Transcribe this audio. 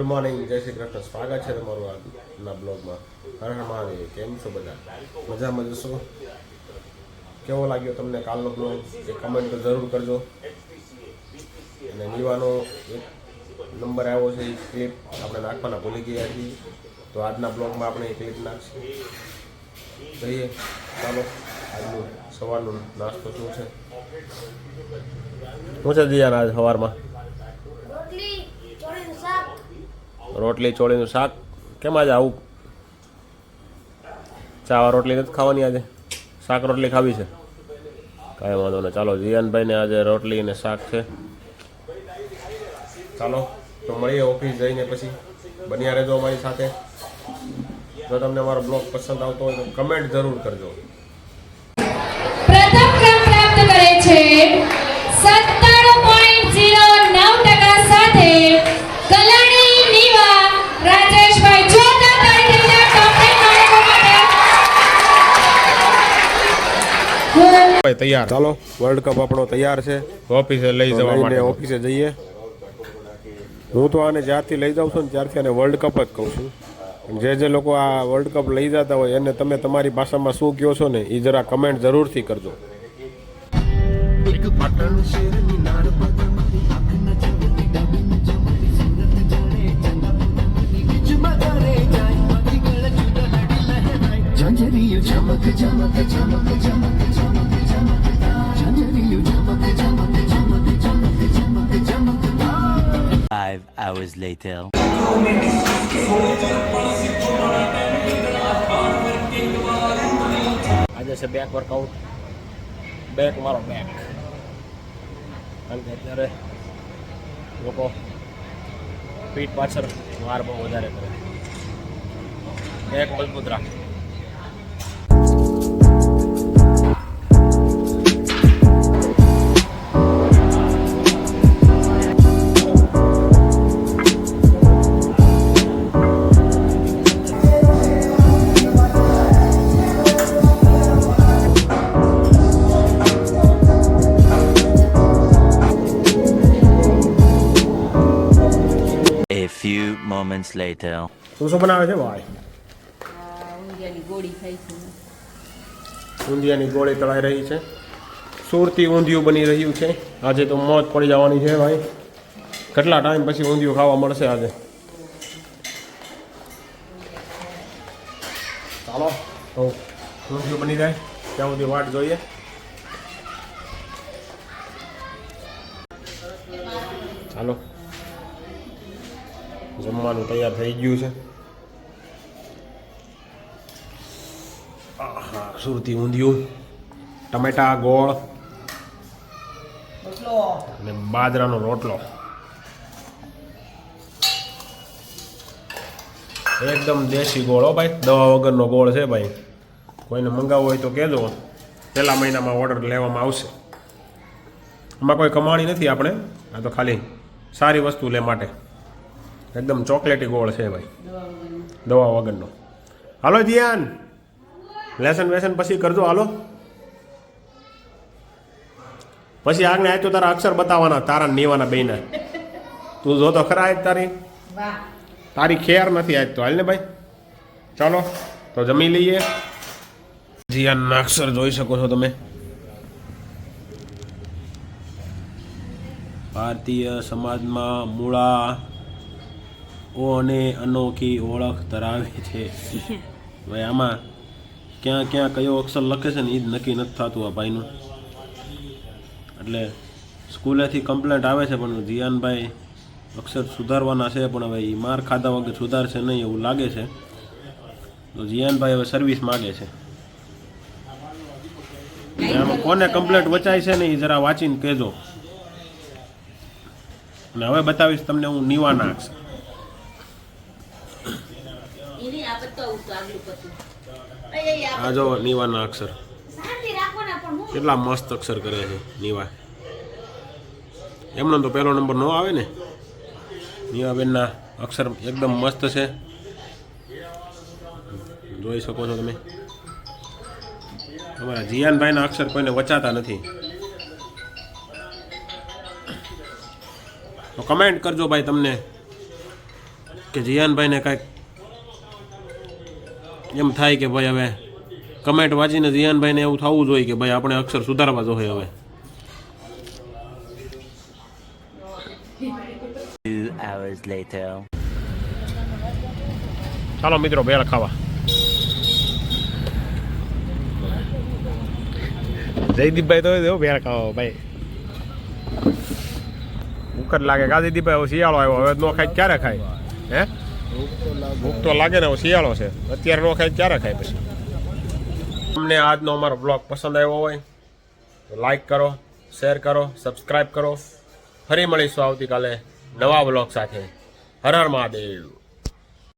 Good morning, જય શ્રી કૃષ્ણ. સ્વાગત છે તમારું આજના બ્લોગમાં. હર હર મહાદેવ. કેમ છો બધા? મજામાં જશો? કેવો લાગ્યો તમને કાલનો બ્લોગ એ કમેન્ટ તો જરૂર કરજો. અને નીવાનો એક નંબર આવ્યો છે, એ ક્લિપ આપણે નાખવાના ભૂલી ગયા છીએ, તો આજના બ્લોગમાં આપણે એ ક્લિપ નાખશું. જઈએ, ચાલો. આજનું સવારનો નાસ્તો શું છે? શું છે દિયાન આજ સવારમાં? રોટલી ચોળીનું શાક. કેમ આજે આવું? ચાવા રોટલી નથી ખાવાની આજે? શાક રોટલી ખાવી છે? કાંઈ વાંધો નહીં. ચાલો, જીયાનભાઈને આજે રોટલી ને શાક છે. ચાલો તો મળીએ ઓફિસ જઈને પછી. બન્યા રહેજો અમારી સાથે. જો તમને અમારો બ્લોગ પસંદ આવતો હોય તો કમેન્ટ જરૂર કરજો. પ્રથમ ક્રમ પ્રાપ્ત કરે છે 97.09% સાથે કલાણી નીવા રાજેશભાઈ. જોરદાર તાળી થઈ જાય ટોપ 10 માણસો માટે. તૈયાર. ચાલો, વર્લ્ડ કપ આપણો તૈયાર છે. ઓફિસે લઈ જવા માટે ઓફિસે જઈએ. હું તો આને જ્યારથી લઈ જાઉં છું ને ત્યારથી આને વર્લ્ડ કપ જ કહું છું. જે લોકો આ વર્લ્ડ કપ લઈ જતા હોય એને તમે તમારી ભાષામાં શું કહો છો ને એ જરા કમેન્ટ જરૂરથી કરજો. Hours later. આજે છે બેક વર્કઆઉટ. બેક મારો બેક. કારણ કે અત્યારે લોકો પીઠ પાછળ વાર બહુ વધારે કરે. બેક મજબૂત રાખ. A few moments later. શું બનાવે છે ભાઈ? ઊંધિયાની ગોળી ખાઈ છે. ઊંધિયાની ગોળી તળાઈ રહી છે. સુરતી ઊંધિયું બની રહ્યું છે. આજે તો મોજ પડી જવાની છે ભાઈ. કેટલા ટાઈમ પછી ઊંધિયું ખાવા મળશે આજે. ચાલો તો ઊંધિયું બની જાય ત્યાં સુધી વાટ જોઈએ. ચાલો, જમવાનું તૈયાર થઈ ગયું છે. આહા, સુરતી ઊંધિયું, ટમેટા, ગોળ અને બાજરાનો રોટલો. એકદમ દેશી ગોળ હો ભાઈ, દવા વગરનો ગોળ છે ભાઈ. કોઈને મંગાવવો હોય તો કહેજો, પહેલા મહિનામાં ઓર્ડર લેવામાં આવશે. આમાં કોઈ કમાણી નથી આપણે, આ તો ખાલી સારી વસ્તુ લે માટે. એકદમ ચોકલેટી ગોળ છે ભાઈ, દવા વગરનો. હાલો જીયાન, લેસન વેસન પછી કરજો. હાલો, પછી આગળ આય તો તારા અક્ષર બતાવવાના, તારા નીવાના બેના. તું જો તો ખરા આજ તારી ખેર નથી આજ તો. હાલ ને ભાઈ, ચાલો તો જમી લઈએ. જીયાનના અક્ષર જોઈ શકો છો તમે. ભારતીય સમાજમાં મૂળા ઓ અને અનોખી ઓળખ ધરાવે છે. ભાઈ આમાં ક્યાં ક્યાં કયો અક્ષર લખે છે ને એ જ નક્કી નથી થતું આ ભાઈનું. એટલે સ્કૂલેથી કમ્પ્લેન્ટ આવે છે પણ જીયાનભાઈ અક્ષર સુધારવાના છે, પણ હવે એ માર ખાધા વગર સુધારશે નહીં એવું લાગે છે. તો જીયાનભાઈ હવે સર્વિસ માગે છે. આમાં કોને કમ્પ્લેન્ટ વચાય છે ને એ જરા વાંચીને કહેજો. અને હવે બતાવીશ તમને હું નીવાના અક્ષર. આ જો નીવાના અક્ષર કેટલા મસ્ત અક્ષર કરે છે નીવા. એમનો તો પહેલો નંબર ન આવે ને. નીવાબેનના અક્ષર એકદમ મસ્ત છે, જોઈ શકો છો તમે. તમારા જીયાનભાઈના અક્ષર કોઈને વચાતા નથી. તો કમેન્ટ કરજો ભાઈ તમને કે જીયાનભાઈને કાંઈક એમ થાય કે ભાઈ હવે કમેન્ટ વાંચીને જીયાનભાઈને એવું થવું જોઈએ કે ભાઈ આપણે અક્ષર સુધારવા જોઈએ હવે. 2 hours later. ચાલો મિત્રો ભેળ ખાવા. જયદીપભાઈ તો દેવો ભેળ ખાવા ભાઈ. ભૂખ જ લાગે કા જયદીપભાઈ? હવે શિયાળો આવ્યો, હવે નો ખાય ક્યારે ખાય? હે ભૂખ તો લાગે ને, હવે શિયાળો છે, અત્યારે નો ખાય ક્યારે ખાય પછી? તમને આજનો અમારો બ્લોગ પસંદ આવ્યો હોય તો લાઈક કરો, શેર કરો, સબસ્ક્રાઈબ કરો. ફરી મળીશું આવતીકાલે નવા બ્લોગ સાથે. હર હર મહાદેવ.